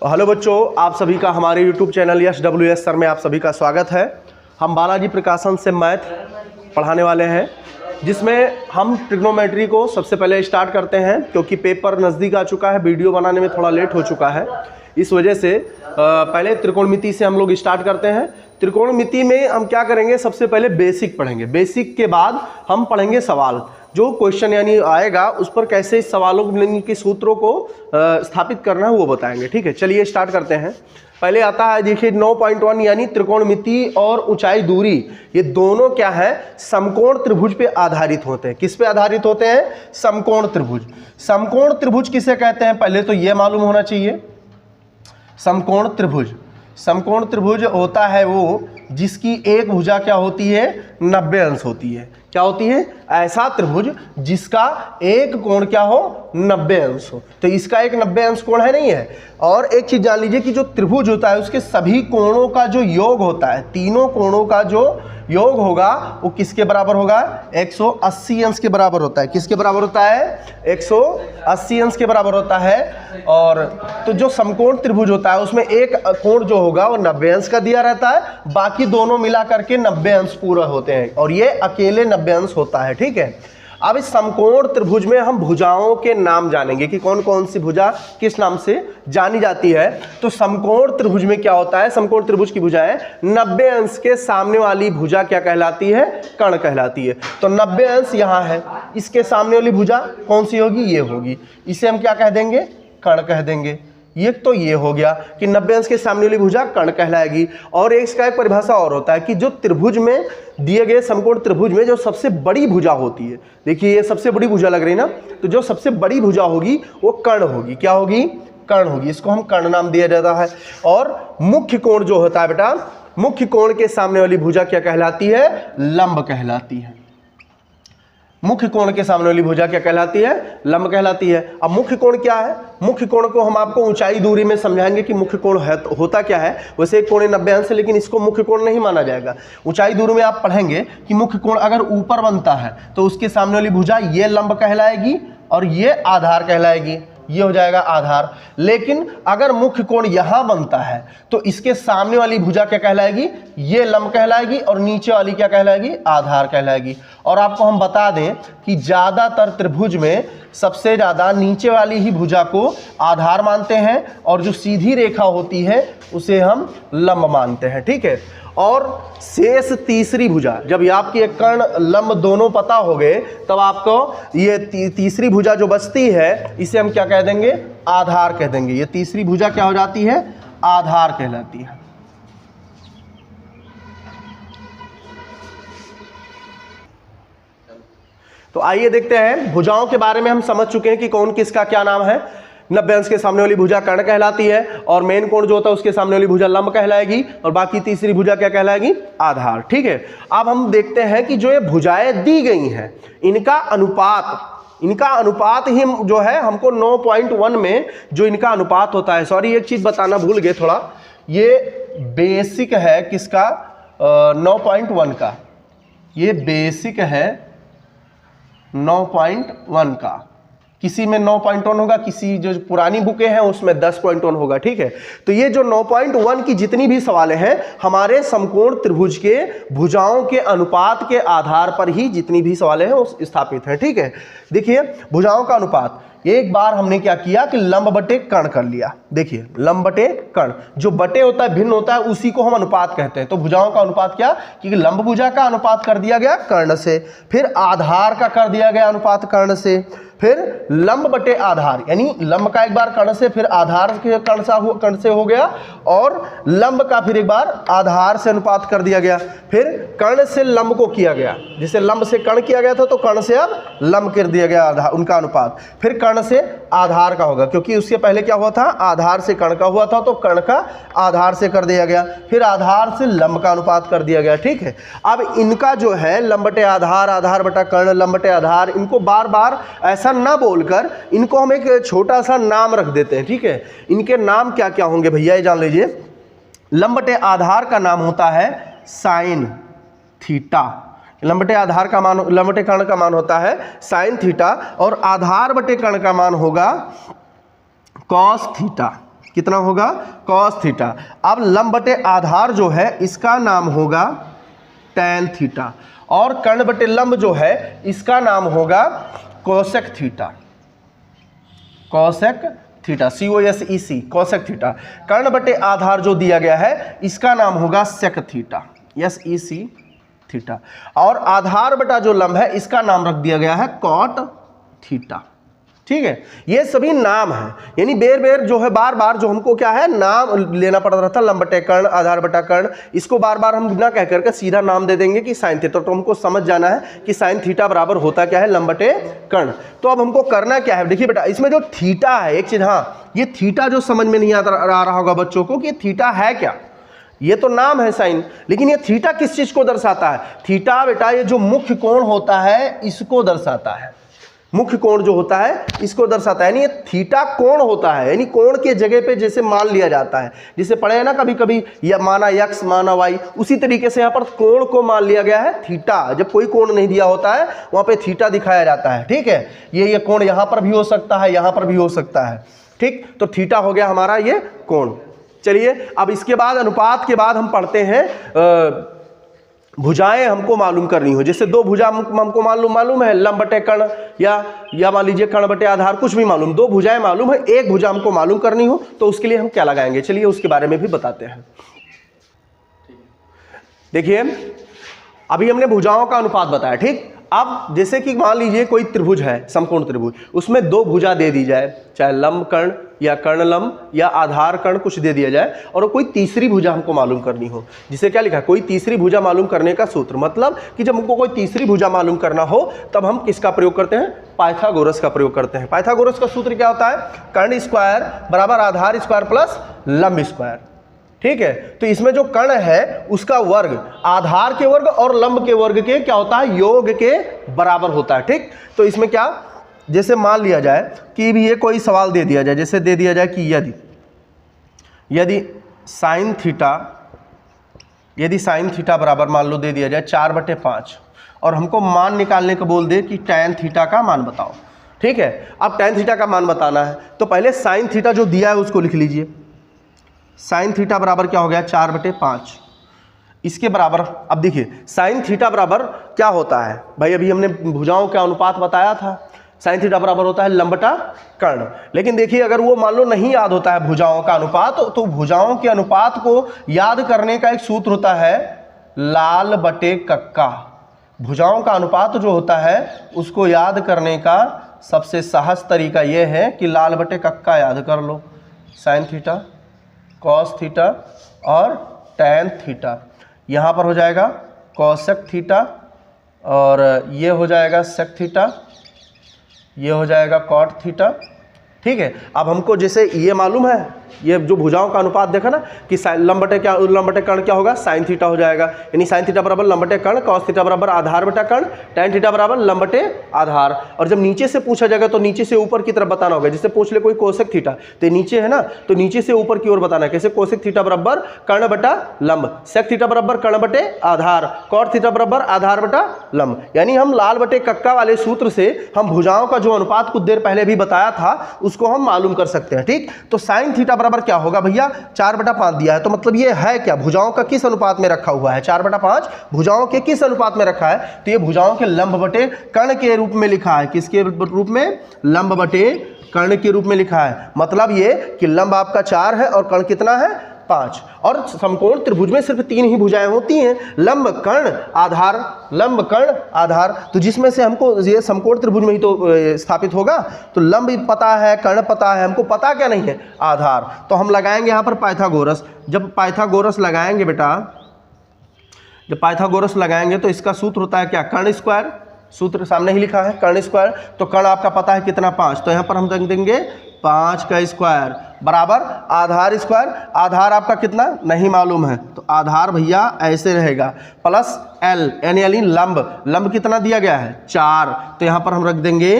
Hello बच्चों, आप सभी का हमारे YouTube चैनल SWS सर में आप सभी का स्वागत है। हम बालाजी प्रकाशन से मैथ पढ़ाने वाले हैं, जिसमें हम ट्रिग्नोमेट्री को सबसे पहले स्टार्ट करते हैं, क्योंकि पेपर नज़दीक आ चुका है, वीडियो बनाने में थोड़ा लेट हो चुका है। इस वजह से पहले त्रिकोणमिति से हम लोग स्टार्ट करते हैं। त्रिकोणमिति में हम क्या करेंगे, सबसे पहले बेसिक पढ़ेंगे। बेसिक के बाद हम पढ़ेंगे सवाल, जो क्वेश्चन यानी आएगा उस पर कैसे इस सवालों के सूत्रों को स्थापित करना है वो बताएंगे। ठीक है, चलिए स्टार्ट करते हैं। पहले आता है, देखिए 9.1 यानी त्रिकोणमिति और ऊंचाई दूरी, ये दोनों क्या है, समकोण त्रिभुज पे आधारित होते हैं। किस पे आधारित होते हैं? समकोण त्रिभुज। समकोण त्रिभुज किसे कहते हैं, पहले तो ये मालूम होना चाहिए। समकोण त्रिभुज, समकोण त्रिभुज होता है वो जिसकी एक भुजा क्या होती है, 90 अंश होती है। क्या होती है? ऐसा त्रिभुज जिसका एक कोण क्या हो, 90 अंश हो। तो इसका एक 90 अंश कोण है, नहीं है। और एक चीज जान लीजिए कि जो त्रिभुज होता है उसके सभी कोणों का जो योग होता है, तीनों कोणों का जो योग होगा वो किसके बराबर होगा? 180 अंश के बराबर होता है। किसके बराबर होता है? 180 अंश के बराबर होता है। और तो जो समकोण त्रिभुज होता है उसमें एक कोण जो होगा वो 90 अंश का दिया रहता है, बाकी दोनों मिला करके 90 अंश पूरा होते हैं, और ये अकेले 90 अंश होता है। ठीक है, अब इस समकोण त्रिभुज में हम भुजाओं के नाम जानेंगे कि कौन कौन सी भुजा किस नाम से जानी जाती है। तो समकोण त्रिभुज में क्या होता है, समकोण त्रिभुज की भुजाएं 90 अंश के सामने वाली भुजा क्या कहलाती है? कर्ण कहलाती है। तो 90 अंश यहाँ है, इसके सामने वाली भुजा कौन सी होगी? ये होगी। इसे हम क्या कह देंगे? कर्ण कह देंगे। ये तो ये हो गया कि 90 अंश के सामने वाली भुजा कर्ण कहलाएगी। और इसका एक परिभाषा और होता है कि जो त्रिभुज में दिए गए समकोण त्रिभुज में जो सबसे बड़ी भुजा होती है, देखिए ये सबसे बड़ी भुजा लग रही ना, तो जो सबसे बड़ी भुजा होगी वो कर्ण होगी। क्या होगी? कर्ण होगी। इसको हम कर्ण नाम दिया जाता है। और मुख्य कोण जो होता है बेटा, मुख्य कोण के सामने वाली भुजा क्या कहलाती है? लंब कहलाती है। मुख्य कोण के सामने वाली भुजा क्या कहलाती है? लंब कहलाती है। अब मुख्य कोण क्या है? मुख्य कोण को हम आपको ऊंचाई दूरी में समझाएंगे कि मुख्य कोण है होता क्या है। वैसे एक कोण 90 अंश है, लेकिन इसको मुख्य कोण नहीं माना जाएगा। ऊंचाई दूरी में आप पढ़ेंगे कि मुख्य कोण अगर ऊपर बनता है तो उसके सामने वाली भुजा ये लंब कहलाएगी और ये आधार कहलाएगी। ये हो जाएगा आधार। लेकिन अगर मुख्य कोण यहां बनता है तो इसके सामने वाली भुजा क्या कहलाएगी? ये लंब कहलाएगी, और नीचे वाली क्या कहलाएगी? आधार कहलाएगी। और आपको हम बता दें कि ज्यादातर त्रिभुज में सबसे ज्यादा नीचे वाली ही भुजा को आधार मानते हैं, और जो सीधी रेखा होती है उसे हम लंब मानते हैं। ठीक है, और शेष तीसरी भुजा, जब आपकी एक कर्ण लंब दोनों पता हो गए, तब आपको ये तीसरी भुजा जो बचती है इसे हम क्या कह देंगे? आधार कह देंगे। ये तीसरी भुजा क्या हो जाती है? आधार कहलाती है। तो आइए देखते हैं, भुजाओं के बारे में हम समझ चुके हैं कि कौन किसका क्या नाम है। 90 अंश के सामने वाली भुजा कर्ण कहलाती है, और मेन कोण जो होता है उसके सामने वाली भुजा लंब कहलाएगी, और बाकी तीसरी भुजा क्या कहलाएगी? आधार। ठीक है, अब हम देखते हैं कि जो ये भुजाएं दी गई हैं इनका अनुपात ही जो है हमको 9.1 में जो इनका अनुपात होता है। सॉरी, एक चीज बताना भूल गए थोड़ा, ये बेसिक है किसका? 9.1 का। ये बेसिक है 9.1 का। किसी में 9.1 होगा, किसी जो पुरानी बुकें हैं उसमें 10.1 होगा। ठीक है, तो ये जो 9.1 की जितनी भी सवालें हैं हमारे समकोण त्रिभुज के भुजाओं के अनुपात के आधार पर ही जितनी भी सवालें हैं वो स्थापित हैं। ठीक है, देखिए भुजाओं का अनुपात, एक बार हमने क्या किया कि लंब बटे कर्ण कर लिया। देखिए लंब बटे कर्ण, जो बटे होता है भिन्न होता है उसी को हम अनुपात कहते हैं। तो भुजाओं का अनुपात क्या? कि लंब भुजा का अनुपात कर दिया गया कर्ण से, फिर आधार का कर दिया गया अनुपात कर्ण से, फिर लंब बटे आधार, यानी लंब का एक बार कर्ण से, फिर आधार के कर्ण से हो गया, और लंब का फिर एक बार आधार से अनुपात कर दिया गया, फिर कर्ण से लंब को किया गया। जिसे लंब से कर्ण किया गया था तो कर्ण से अब लंब कर दिया गया आधार, उनका अनुपात, फिर कर्ण से आधार का होगा, क्योंकि उससे पहले क्या हुआ था? आधार से कर्ण का हुआ था, तो कर्ण का आधार से कर दिया गया, फिर आधार से लंब का अनुपात कर दिया गया। ठीक है, अब इनका जो है लंब बटे आधार, आधार बटा कर्ण, लंब बटे आधार, इनको बार बार ऐसा ना बोलकर इनको हम एक छोटा सा नाम रख देते हैं। ठीक है, इनके नाम क्या क्या होंगे भैया, ये जान लीजिए। लंब बटे आधार का नाम होता है साइन थीटा। लंब बटे आधार का मान, लंब बटे कर्ण का मान होता है साइन थीटा, और आधार बटे कर्ण का मान होगा कॉस थीटा। कितना होगा cos थीटा। अब लंब बटे आधार जो है इसका नाम होगा tan थीटा, और कर्ण बटे लंब जो है इसका नाम होगा cosec theta, cosec theta, COSEC, cosec theta. कर्ण बटे आधार जो दिया गया है इसका नाम होगा सेक थीटा, SEC थीटा, और आधार बटा जो लंब है इसका नाम रख दिया गया है कॉट थीटा। ठीक है, ये सभी नाम है, यानी बेर बेर जो है बार बार जो हमको क्या है नाम लेना पड़ रहा था, लंब बटे कर्ण, आधार बटा कर्ण, इसको बार बार हम ना कह करके सीधा नाम दे देंगे कि साइन थीटा। तो हमको समझ जाना है कि साइन थीटा बराबर होता क्या है, लंब बटे कर्ण। तो अब हमको करना क्या है, देखिए बेटा इसमें जो थीटा है, एक चीज, हाँ ये थीटा जो समझ में नहीं आ रहा होगा बच्चों को कि ये थीटा है क्या। ये तो नाम है साइन, लेकिन ये थीटा किस चीज को दर्शाता है? थीटा बेटा ये जो मुख्य कोण होता है इसको दर्शाता है, मुख्य कोण जो होता है इसको दर्शाता है। यानी ये थीटा कोण होता है, यानी कोण के जगह पे जैसे मान लिया जाता है, जिसे पढ़े हैं ना कभी कभी, या माना x माना y, उसी तरीके से यहाँ पर कोण को मान लिया गया है थीटा। जब कोई कोण नहीं दिया होता है वहाँ पे थीटा दिखाया जाता है। ठीक है, ये कोण यहाँ पर भी हो सकता है, यहाँ पर भी हो सकता है। ठीक, तो थीटा हो गया हमारा ये कोण। चलिए अब इसके बाद अनुपात के बाद हम पढ़ते हैं भुजाएं हमको मालूम करनी हो। जैसे दो भुजा हमको मालूम है, लंब बटे कर्ण, या मान लीजिए कर्ण बटे आधार, कुछ भी मालूम, दो भुजाएं मालूम है, एक भुजा हमको मालूम करनी हो तो उसके लिए हम क्या लगाएंगे, चलिए उसके बारे में भी बताते हैं। देखिए अभी हमने भुजाओं का अनुपात बताया। ठीक, अब जैसे कि मान लीजिए कोई त्रिभुज है, समकोण त्रिभुज, उसमें दो भुजा दे दी जाए, चाहे लंब कर्ण या कर्ण लंब या आधार कर्ण कुछ दे दिया जाए, और कोई तीसरी भुजा हमको मालूम करनी हो, जिसे क्या लिखा है, कोई तीसरी भुजा मालूम करने का सूत्र। मतलब कि जब हमको कोई तीसरी भुजा मालूम करना हो तब हम किसका प्रयोग करते हैं, पाइथागोरस का प्रयोग करते हैं। पाइथागोरस का सूत्र क्या होता है, कर्ण स्क्वायर बराबर आधार स्क्वायर प्लस लंब स्क्वायर। ठीक है, तो इसमें जो कर्ण है उसका वर्ग आधार के वर्ग और लंब के वर्ग के क्या होता है, योग के बराबर होता है। ठीक, तो इसमें क्या, जैसे मान लिया जाए कि भी ये कोई सवाल दे दिया जाए, जैसे दे दिया जाए कि यदि साइन थीटा बराबर मान लो दे दिया जाए 4/5, और हमको मान निकालने को बोल दे कि tan थीटा का मान बताओ। ठीक है, अब tan थीटा का मान बताना है तो पहले साइन थीटा जो दिया है उसको लिख लीजिए। साइन थीटा बराबर क्या हो गया, 4/5। इसके बराबर, अब देखिए साइन थीटा बराबर क्या होता है भाई, अभी हमने भुजाओं का अनुपात बताया था, साइन थीटा बराबर होता है लंब बटा कर्ण। लेकिन देखिए अगर वो मान लो नहीं याद होता है भुजाओं का अनुपात, तो भुजाओं के अनुपात को याद करने का एक सूत्र होता है लाल बटे कक्का। भुजाओं का अनुपात जो होता है उसको याद करने का सबसे सहज तरीका यह है कि लाल बटे कक्का याद कर लो। साइन थीटा, कॉस थीटा और टैन थीटा, यहाँ पर हो जाएगा कॉसेक थीटा, और ये हो जाएगा सेक थीटा, ये हो जाएगा कॉट थीटा। ठीक है, अब हमको जैसे ये मालूम है, ये जो भुजाओं का अनुपात देखा ना कि लंब बटे कर्ण क्या होगा, साइन थीटा हो जाएगा, यानी साइन थीटा बराबर लंब बटे कर्ण, कॉस थीटा बराबर आधार बटा कर्ण, टैन थीटा बराबर लंब बटे आधार। और जब नीचे से पूछा जाएगा तो नीचे से ऊपर की तरफ बताना होगा। जैसे पूछ ले कोई कोसेक थीटा, तो नीचे है ना, तो नीचे से ऊपर की ओर बताना है। कैसे, कोसेक थीटा बराबर कर्ण बटा लंब, सेक थीटा बराबर कर्ण बटे आधार, कॉट थीटा बराबर आधार बटा लंब। यानी हम लाल बटे कक्का वाले सूत्र से हम भुजाओं का जो अनुपात कुछ देर पहले भी बताया था उसको हम मालूम कर सकते हैं। ठीक, तो साइन थीटा बराबर क्या होगा भैया, 4/5 दिया है, तो मतलब ये है क्या, भुजाओं का किस अनुपात में रखा हुआ है, 4/5 भुजाओं के किस अनुपात में रखा है, तो ये भुजाओं के लंब बटे कर्ण के रूप में लिखा है। किसके रूप में, लंब बटे कर्ण के रूप में लिखा है। मतलब ये कि लंब आपका 4 है और कर्ण कितना है, 5। और समकोण त्रिभुज में सिर्फ 3 ही भुजाएं होती हैं, लंब कर्ण आधार, लंब कर्ण आधार। तो जिसमें से हमको ये समकोण त्रिभुज में ही तो स्थापित होगा। तो लंब पता है, कर्ण पता है, हमको पता क्या नहीं है, आधार। तो हम लगाएंगे यहाँ पर पाइथागोरस। जब पाइथागोरस लगाएंगे बेटा, जब पाइथागोरस लगाएंगे तो इसका सूत्र होता है क्या, कर्ण स्क्वायर, सूत्र सामने ही लिखा है कर्ण स्क्वायर। तो कर्ण आपका पता है कितना, 5, तो यहाँ पर हम देंगे 5 का स्क्वायर बराबर आधार स्क्वायर। आधार आपका कितना नहीं मालूम है, तो आधार भैया ऐसे रहेगा प्लस एल, यानी लंब, लंब कितना दिया गया है 4, तो यहाँ पर हम रख देंगे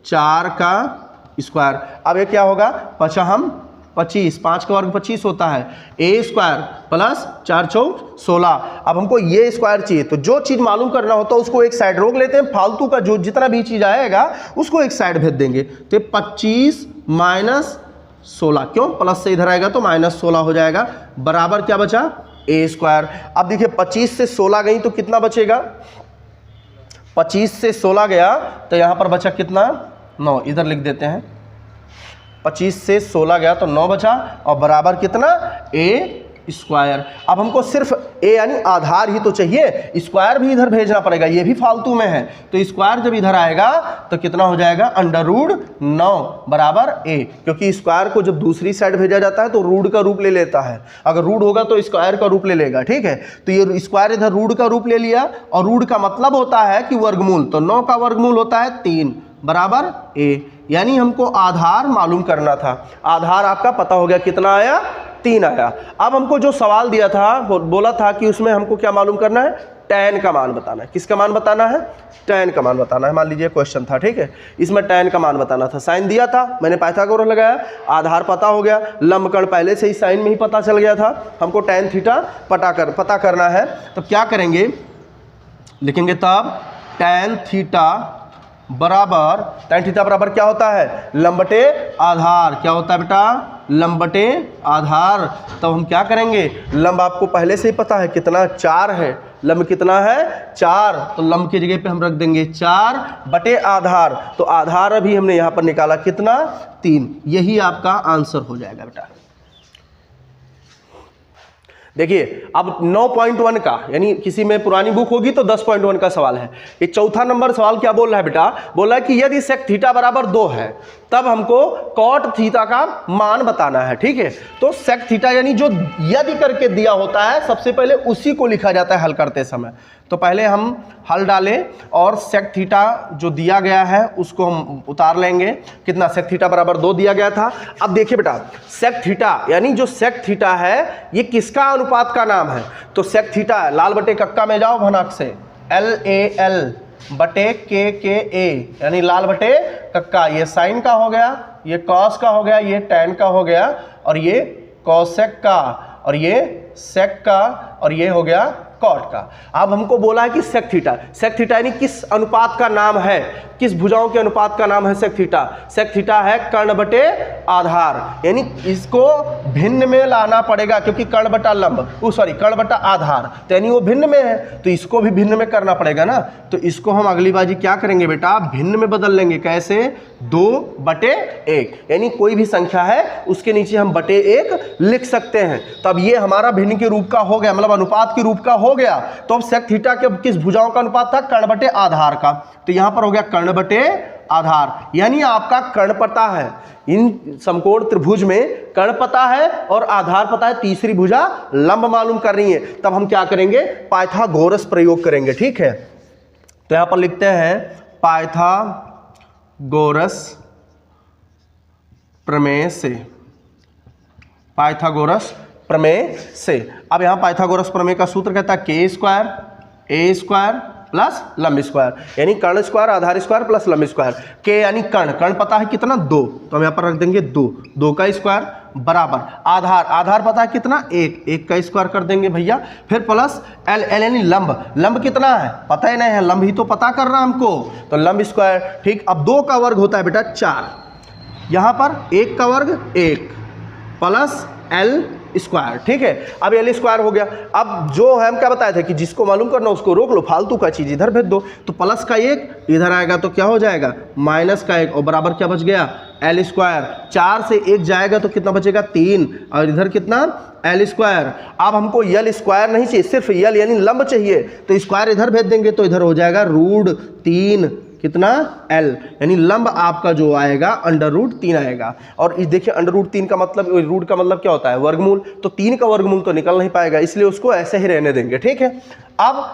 4 का स्क्वायर। अब ये क्या होगा, 25, 5 का वर्ग 25 होता है, ए स्क्वायर प्लस 4 चौक 16। अब हमको ये स्क्वायर चाहिए, तो जो चीज़ मालूम करना होता है उसको एक साइड रोक लेते हैं, फालतू का जो जितना भी चीज़ आएगा उसको एक साइड भेज देंगे। तो 25 माइनस 16। क्यों? प्लस से इधर आएगा तो -16 हो जाएगा, बराबर क्या बचा? a square. अब देखिए 25 से 16 गई तो कितना बचेगा? 25 से 16 गया तो यहाँ पर बचा कितना? 9। इधर लिख देते हैं, 25 से 16 गया तो 9 बचा, और बराबर कितना? a square. अब हमको सिर्फ a यानी आधार ही तो चाहिए, स्क्वायर भी इधर भेजना पड़ेगा, ये भी फालतू में है। तो स्क्वायर जब इधर आएगा तो कितना हो जाएगा? √9 बराबर a, क्योंकि स्क्वायर को जब दूसरी साइड भेजा जाता है तो रूट का रूप ले लेता है। अगर रूट होगा तो स्क्वायर का रूप ले लेगा, ठीक है। तो ये स्क्वायर इधर रूट का रूप ले लिया, और रूट का मतलब होता है कि वर्गमूल, तो 9 का वर्गमूल होता है 3 बराबर a। यानी हमको आधार मालूम करना था। आधार आपका पता हो गया, कितना आया? 3 आया। अब हमको जो सवाल दिया था, बोला था कि उसमें हमको क्या मालूम करना है? tan का मान बताना है। किसका मान बताना है? tan का मान बताना है। मान लीजिए क्वेश्चन था, ठीक है, इसमें tan का मान बताना था। साइन दिया था, मैंने पाइथागोरस लगाया, आधार पता हो गया, लंबकर्ण पहले से ही साइन में ही पता चल गया था। हमको tan थीटा पता करना है। तो क्या करेंगे? लिखेंगे तब tan थीटा बराबर क्या होता है? लंब बटे आधार। क्या होता है बेटा? लंब बटे आधार। तो हम क्या करेंगे? लंब आपको पहले से ही पता है कितना? 4 है। लंब कितना है? 4। तो लंब की जगह पे हम रख देंगे 4 बटे आधार। तो आधार अभी हमने यहाँ पर निकाला कितना? 3। यही आपका आंसर हो जाएगा बेटा। देखिए अब 9.1 का, यानी किसी में पुरानी बुक होगी तो 10.1 का सवाल है। ये चौथा नंबर सवाल क्या बोल रहा है बेटा? बोल रहा है कि यदि सेक थीटा बराबर 2 है तब हमको कॉट थीटा का मान बताना है, ठीक है। तो सेक थीटा यानी जो यदि करके दिया होता है सबसे पहले उसी को लिखा जाता है हल करते समय। तो पहले हम हल डालें और सेक थीटा जो दिया गया है उसको हम उतार लेंगे। कितना? सेक थीटा बराबर 2 दिया गया था। अब देखिए बेटा, सेक थीटा यानी जो सेक थीटा है ये किसका अनुपात का नाम है? तो सेक थीटा लाल बटे कक्का में जाओ भनाक से, LAL बटे KKA, यानी लाल बटे कक्का। ये साइन का हो गया, ये कॉस का हो गया, ये टैन का हो गया, और ये कॉसेक का, और ये सेक का, और ये हो गया कॉट का। अब हमको बोला है कि सेक थीटा यानी किस अनुपात का नाम है? किस भुजाओं के अनुपात का नाम है सेक थीटा? सेक थीटा है कर्ण बटे आधार, यानी इसको भिन्न में लाना पड़ेगा, क्योंकि कर्ण बटा लंब, कर्ण बटा आधार, तो यानी वो भिन्न में है तो इसको भी भिन्न में करना पड़ेगा ना। तो इसको हम अगली बाजी क्या करेंगे बेटा? भिन्न में बदल लेंगे। कैसे? 2/1, यानी कोई भी संख्या है उसके नीचे हम बटे 1 लिख सकते हैं। तब ये हमारा भिन्न के रूप का हो गया, मतलब अनुपात के रूप का हो गया। तो अब सेक थीटा के किस भुजाओं का अनुपात था? कर्ण बटे आधार का। तो यहां पर हो गया कर्ण बटे आधार, यानी आपका कर्ण पता है। इन समकोण त्रिभुज में कर्ण पता है और आधार पता है, तीसरी भुजा लंब मालूम कर रही है। तब हम क्या करेंगे? पाइथागोरस प्रयोग करेंगे, ठीक है। तो यहां पर लिखते हैं पाइथागोरस प्रमेय से, पाइथागोरस प्रमेय से। अब यहां पाइथागोरस प्रमेय का सूत्र कहता है k square a square plus लंब स्क्वायर, यानी कर्ण स्क्वायर आधार स्क्वायर प्लस लंब स्क्वायर। k यानी कर्ण पता है कितना? 2, तो हम यहां पर रख देंगे 2 का स्क्वायर बराबर आधार पता है कितना? 1 का स्क्वायर कर देंगे भैया। फिर प्लस l यानी लंब कितना है? पता ही नहीं है, लंब ही तो पता कर रहा हमको, तो लंब स्क्वायर, ठीक। अब 2 का वर्ग होता है बेटा 4, यहां पर 1 का वर्ग 1 प्लस l स्क्वायर, ठीक है। अब l स्क्वायर हो गया। अब जो है हम क्या बताए थे कि जिसको मालूम करना उसको रोक लो, फालतू का चीज इधर भेज दो। तो प्लस का 1 इधर आएगा तो क्या हो जाएगा? माइनस का 1, और बराबर क्या बच गया? l square. 4 से 1 जाएगा तो कितना बचेगा? 3, और इधर कितना? l square. अब हमको l स्क्वायर नहीं चाहिए, सिर्फ l यानी लंब चाहिए, तो स्क्वायर इधर भेज देंगे तो इधर हो जाएगा √3 कितना? l, यानी लंब आपका जो आएगा √3 आएगा। और इस देखिए √3 का मतलब, रूट का मतलब क्या होता है? वर्गमूल। तो 3 का वर्गमूल तो निकल नहीं पाएगा, इसलिए उसको ऐसे ही रहने देंगे, ठीक है। अब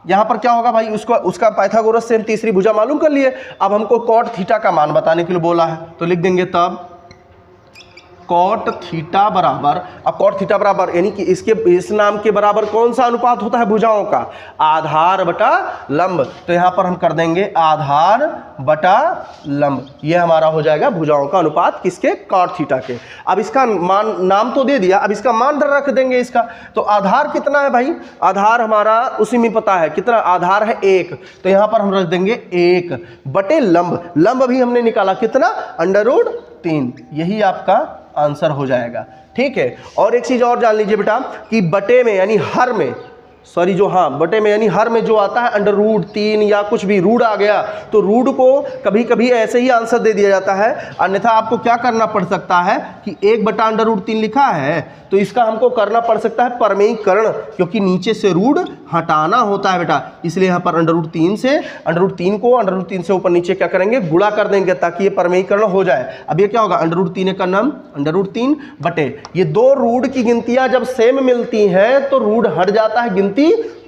यहां पर क्या होगा भाई? उसका पाइथागोरस से हम तीसरी भुजा मालूम कर लिए। अब हमको कॉट थीटा का मान बताने के लिए बोला है, तो लिख देंगे तब कॉट थीटा बराबर, अब कॉट थीटा बराबर यानी कि इस नाम के बराबर कौन सा अनुपात होता है भुजाओं का? आधार बटा लंब। तो यहां पर हम कर देंगे आधार बटा लंब, ये हमारा हो जाएगा भुजाओं का अनुपात किसके? कॉट थीटा के। अब इसका मान, नाम तो दे दिया, अब इसका मान रख देंगे इसका। तो आधार कितना है भाई? आधार हमारा उसी में पता है कितना? आधार है 1, तो यहां पर हम रख देंगे 1 बटे लंब। लंब भी हमने निकाला कितना? √3, यही आपका आंसर हो जाएगा। ठीक है, और एक चीज और जान लीजिए बेटा कि बटे में यानी हर में, सॉरी जो हाँ बटे में यानी हर में जो आता है अंडर रूट 3 या कुछ भी रूट आ गया तो रूट को कभी कभी ऐसे ही आंसर दे दिया जाता है, अन्यथा आपको क्या करना पड़ सकता है कि 1/√3 लिखा है तो इसका हमको करना पड़ सकता है परमेयीकरण, क्योंकि नीचे से रूट हटाना होता है बेटा, इसलिए यहाँ पर √3 को √3 से ऊपर नीचे क्या करेंगे, गुणा कर देंगे ताकि ये परमेयीकरण हो जाए। अब ये क्या होगा, √3 का नाम √3 बटे ये दो रूट की गिनतियां जब सेम मिलती हैं तो रूट हट जाता है, गिनती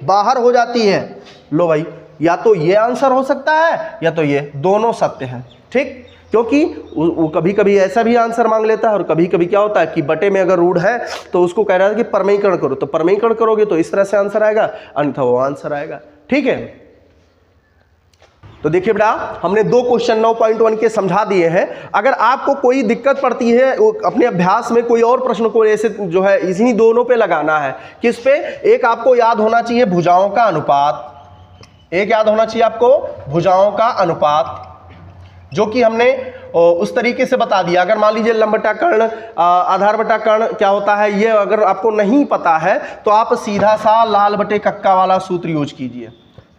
बाहर हो जाती है। लो भाई, या तो ये आंसर हो सकता है या तो ये, दोनों सत्य हैं। ठीक, क्योंकि वो कभी कभी ऐसा भी आंसर मांग लेता है और कभी कभी क्या होता है कि बटे में अगर रूट है तो उसको कह रहा है कि परमेयीकरण करो, तो परमेयीकरण करोगे तो इस तरह से आंसर आएगा, अन्यथा वो आंसर आएगा। ठीक है, तो देखिए बेटा हमने दो क्वेश्चन 9.1 के समझा दिए हैं। अगर आपको कोई दिक्कत पड़ती है अपने अभ्यास में, कोई और प्रश्न को ऐसे जो है इन्हीं दोनों पे लगाना है, किस पे, एक आपको याद होना चाहिए भुजाओं का अनुपात, एक याद होना चाहिए आपको भुजाओं का अनुपात, जो कि हमने उस तरीके से बता दिया। अगर मान लीजिए लंब बटा कर्ण आधार बटा कर्ण क्या होता है, ये अगर आपको नहीं पता है तो आप सीधा सा लाल बटे कक्का वाला सूत्र यूज कीजिए,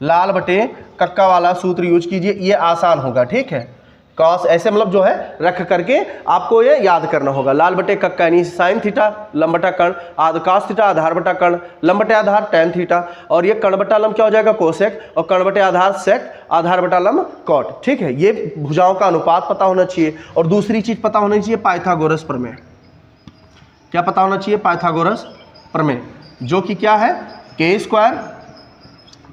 लाल बटे कक्का वाला सूत्र यूज कीजिए, ये आसान होगा। ठीक है, कॉस ऐसे मतलब जो है रख करके आपको ये याद करना होगा, लाल बटे कक्का यानी साइन थीटा, लंब बटा कर्ण आध कॉस थीटा, आधार बटा कर्ण, लंब बटे आधार टैन थीटा, और ये कर्ण बटा लंब क्या हो जाएगा कोसेक, और कर्ण बटे आधार सेक, आधार बटा लंब कॉट। ठीक है, ये भुजाओं का अनुपात पता होना चाहिए। और दूसरी चीज पता होनी चाहिए पाइथागोरस प्रमेय, क्या पता होना चाहिए, पाइथागोरस प्रमेय, जो कि क्या है k²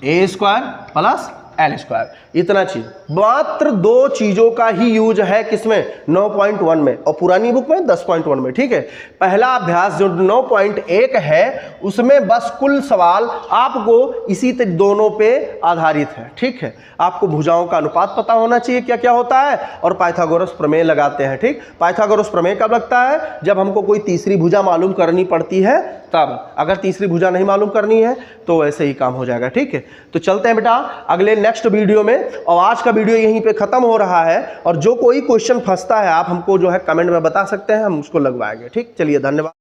a² प्लस l², इतना चीज, मात्र दो चीजों का ही यूज है किसमें, 9.1 में, और पुरानी बुक में 10.1 में। ठीक है, पहला अभ्यास जो 9.1 है उसमें बस कुल सवाल आपको इसी दोनों पे आधारित है। ठीक है, आपको भुजाओं का अनुपात पता होना चाहिए क्या क्या होता है, और पाइथागोरस प्रमेय लगाते हैं। ठीक, पाइथागोरस प्रमेय कब लगता है, जब हमको कोई तीसरी भुजा मालूम करनी पड़ती है तब, अगर तीसरी भुजा नहीं मालूम करनी है तो वैसे ही काम हो जाएगा। ठीक है, तो चलते हैं बेटा अगले नेक्स्ट वीडियो में, और आज का वीडियो यहीं पे खत्म हो रहा है, और जो कोई क्वेश्चन फंसता है आप हमको जो है कमेंट में बता सकते हैं, हम उसको लगवाएंगे। ठीक, चलिए धन्यवाद।